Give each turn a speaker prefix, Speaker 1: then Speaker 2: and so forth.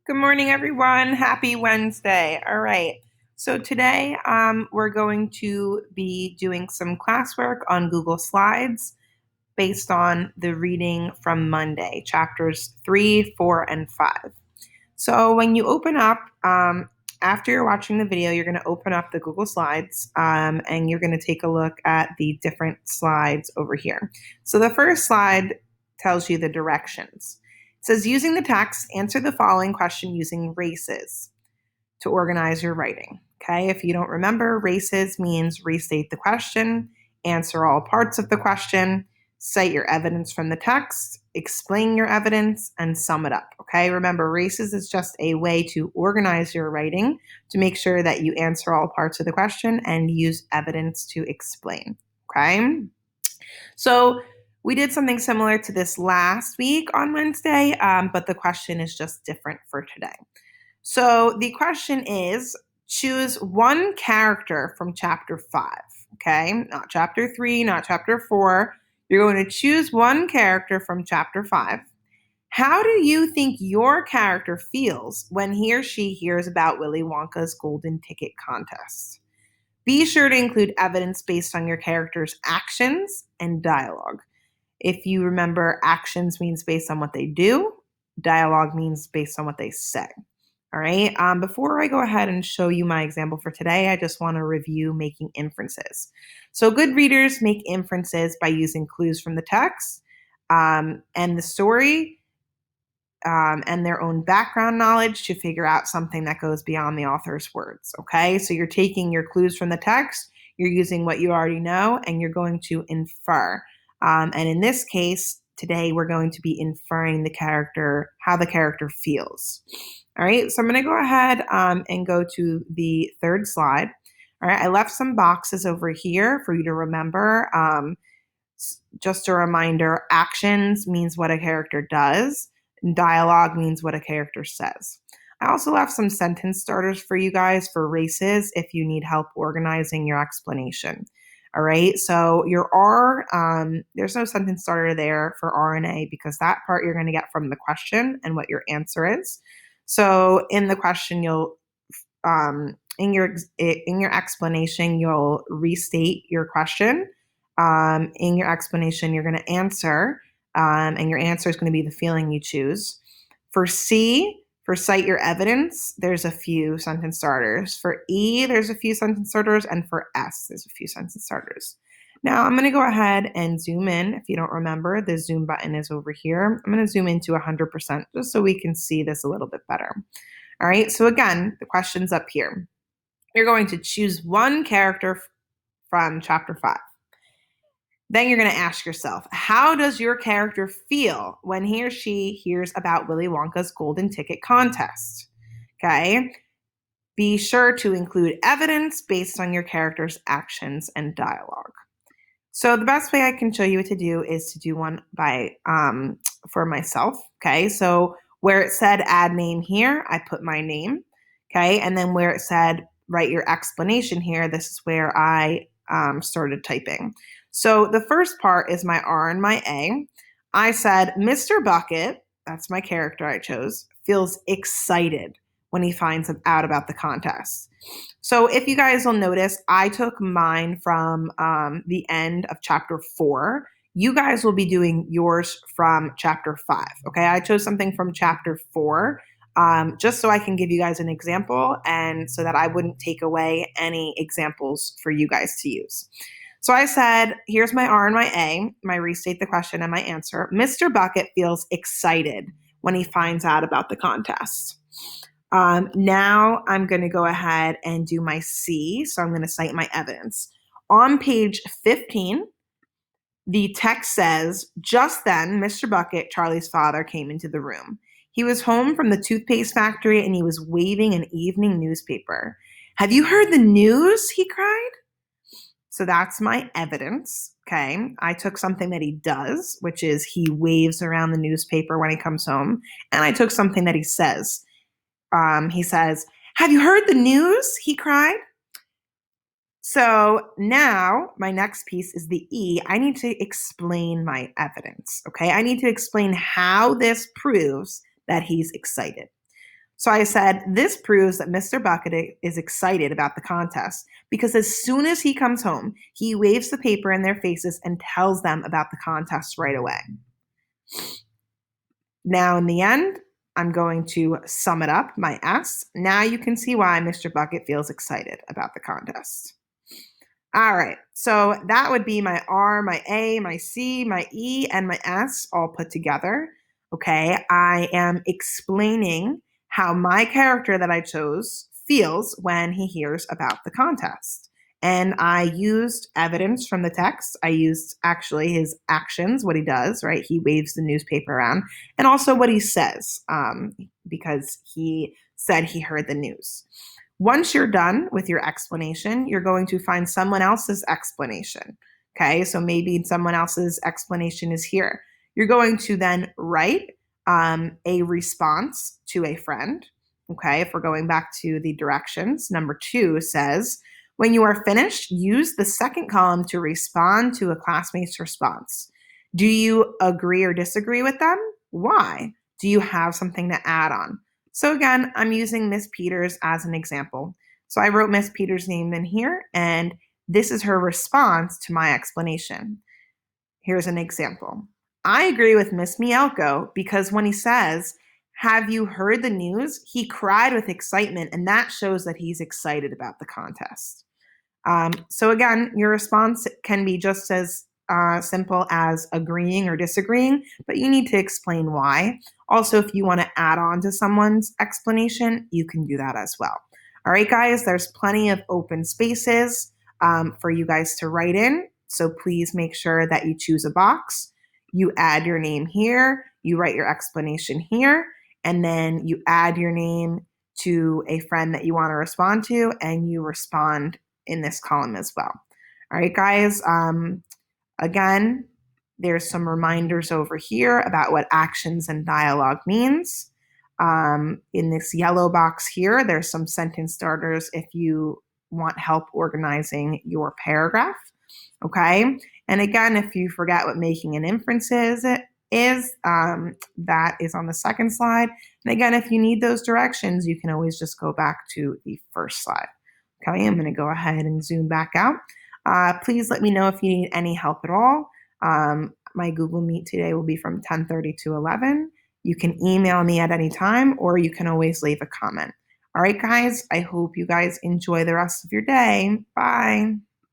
Speaker 1: Good morning, everyone. Happy Wednesday. All right. So today we're going to be doing some classwork on Google Slides based on the reading from Monday, chapters 3, 4, and 5. So when you open up, after you're watching the video, you're going to open up the Google Slides and you're going to take a look at the different slides over here. So the first slide tells you the directions. It says, using the text, answer the following question using races to organize your writing. Okay, if you don't remember, races means restate the question, answer all parts of the question, cite your evidence from the text, explain your evidence, and sum it up. Okay, remember, races is just a way to organize your writing to make sure that you answer all parts of the question and use evidence to explain. Okay, so we did something similar to this last week on Wednesday, but the question is just different for today. So the question is, choose one character from chapter 5, okay? Not chapter 3, not chapter 4. You're going to choose one character from chapter 5. How do you think your character feels when he or she hears about Willy Wonka's golden ticket contest? Be sure to include evidence based on your character's actions and dialogue. If you remember, actions means based on what they do, dialogue means based on what they say. All right. Before I go ahead and show you my example for today, I just want to review making inferences. So good readers make inferences by using clues from the text and the story and their own background knowledge to figure out something that goes beyond the author's words. Okay. So you're taking your clues from the text, you're using what you already know, and you're going to infer. And in this case, today we're going to be inferring the character, how the character feels. All right, so I'm going to go ahead and go to the third slide. All right, I left some boxes over here for you to remember. Just a reminder, actions means what a character does, and dialogue means what a character says. I also left some sentence starters for you guys for races if you need help organizing your explanation. All right, so your R, there's no sentence starter there for R and A because that part you're going to get from the question and what your answer is. So in the question, you'll in your explanation, you'll restate your question. In your explanation, you're going to answer, and your answer is going to be the feeling you choose. For C, for cite your evidence, there's a few sentence starters. For E, there's a few sentence starters, and for S, there's a few sentence starters. Now I'm going to go ahead and zoom in. If you don't remember, the zoom button is over here. I'm going to zoom into 100% just so we can see this a little bit better. All right, so again, the question's up here. You're going to choose one character from chapter 5. Then you're going to ask yourself, how does your character feel when he or she hears about Willy Wonka's golden ticket contest? Okay. Be sure to include evidence based on your character's actions and dialogue. So the best way I can show you what to do is to do one by for myself. Okay. So where it said add name here, I put my name. Okay. And then where it said write your explanation here, this is where I started typing. So the first part is my R and my A. I said, Mr. Bucket, that's my character I chose, feels excited when he finds out about the contest. So if you guys will notice, I took mine from the end of chapter 4. You guys will be doing yours from chapter 5. Okay, I chose something from chapter 4 just so I can give you guys an example and so that I wouldn't take away any examples for you guys to use. So I said, here's my R and my A, my restate the question and my answer. Mr. Bucket feels excited when he finds out about the contest. Now I'm going to go ahead and do my C. So I'm going to cite my evidence. On page 15, the text says, just then, Mr. Bucket, Charlie's father, came into the room. He was home from the toothpaste factory and he was waving an evening newspaper. Have you heard the news? He cried. So that's my evidence. Okay. I took something that he does, which is he waves around the newspaper when he comes home. And I took something that he says. He says, have you heard the news? He cried. So now my next piece is the E. I need to explain my evidence. Okay. I need to explain how this proves that he's excited. So I said, this proves that Mr. Bucket is excited about the contest because as soon as he comes home, he waves the paper in their faces and tells them about the contest right away. Now, in the end, I'm going to sum it up, my S. Now you can see why Mr. Bucket feels excited about the contest. All right, so that would be my R, my A, my C, my E, and my S all put together. Okay, I am explaining how my character that I chose feels when he hears about the contest. And I used evidence from the text. I used actually his actions, what he does, right? He waves the newspaper around, and also what he says, because he said he heard the news. Once you're done with your explanation, you're going to find someone else's explanation. Okay, so maybe someone else's explanation is here. You're going to then write a response to a friend. Okay, if we're going back to the directions, number 2 says, when you are finished, use the second column to respond to a classmate's response. Do you agree or disagree with them? Why? Do you have something to add on? So again, I'm using Miss Peters as an example. So I wrote Miss Peters' name in here, and this is her response to my explanation. Here's an example. I agree with Miss Mielko because when he says, have you heard the news? He cried with excitement, and that shows that he's excited about the contest. So again, your response can be just as simple as agreeing or disagreeing, but you need to explain why. Also, if you want to add on to someone's explanation, you can do that as well. All right, guys, there's plenty of open spaces for you guys to write in. So please make sure that you choose a box. You add your name here, you write your explanation here, and then you add your name to a friend that you want to respond to, and you respond in this column as well. All right, guys. Again, there's some reminders over here about what actions and dialogue means. In this yellow box here, there's some sentence starters if you want help organizing your paragraph. Okay. And again, if you forget what making an inference is, that is on the second slide. And again, if you need those directions, you can always just go back to the first slide. Okay, I'm going to go ahead and zoom back out. Please let me know if you need any help at all. My Google Meet today will be from 10:30 to 11. You can email me at any time, or you can always leave a comment. All right, guys, I hope you guys enjoy the rest of your day. Bye.